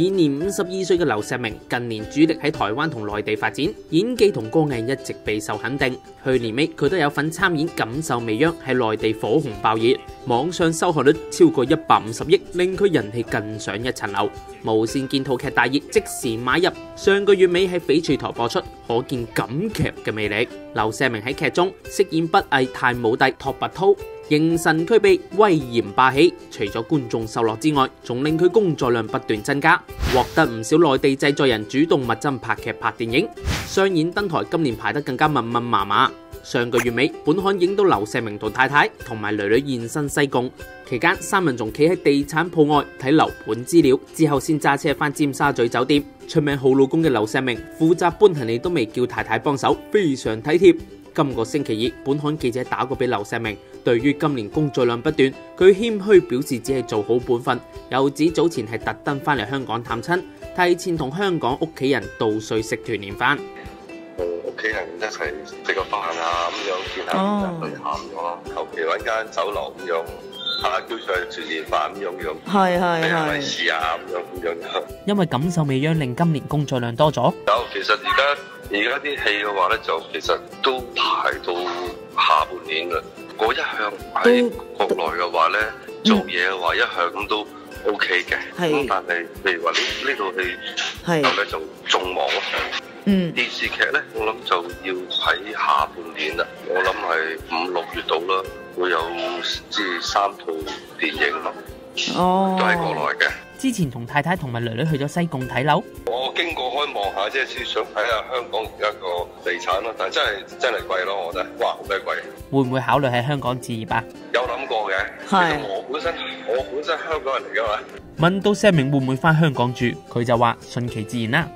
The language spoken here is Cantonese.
現年52歲嘅劉錫明近年主力喺台灣同內地發展，演技同歌藝一直備受肯定。去年尾佢都有份參演《錦繡未央》，喺內地火紅爆熱，網上收看率超過150億，令佢人氣更上一層樓。無線見套劇大熱，即時買入。上個月尾喺翡翠台播出，可見錦劇嘅魅力。劉錫明喺劇中飾演北魏太武帝拓跋燾，形神俱備，威嚴霸氣，除咗觀眾受落之外，仲令佢工作量不斷增加，獲得唔少內地製作人主動密斟拍劇拍電影。上演登台今年排得更加密密麻麻。上個月尾，本刊影到劉錫明同太太同埋女女現身西貢，期間三人仲企喺地產鋪外睇樓盤資料，之後先揸車返尖沙咀酒店。出名好老公嘅劉錫明負責搬行李都未叫太太幫手，非常體貼。今個星期二，本刊記者打過俾劉錫明，對於今年工作量不斷，佢謙虛表示只係做好本分，又指早前係特登返嚟香港探親，提前同香港屋企人度歲食團年飯。屋企人一齊食個飯啊，咁樣見下面人去行咗，求其揾間酒樓咁樣，叫出去團年飯咁樣，係咪試下咁樣。因為錦繡未央令今年工作量多咗。其實而家啲戲嘅話咧，就其實都排到下半年啦。我一向喺國內嘅話咧，做嘢嘅話一向咁都 OK 嘅。咁但係譬如話呢套戲後咧就仲忙咯。電視劇咧，我諗就要喺下半年啦。我諗係5、6月度啦，會有3套電影咯。都喺國內嘅。之前同太太同埋女女去咗西貢睇樓。我經過開望下，即係先想睇下香港而家個地產咯，但係真係貴咯，我覺得，哇，好鬼貴。會唔會考慮喺香港置業啊？有諗過嘅，其實我本身香港人嚟噶嘛。問到錫明會唔會返香港住，佢就話順其自然啦。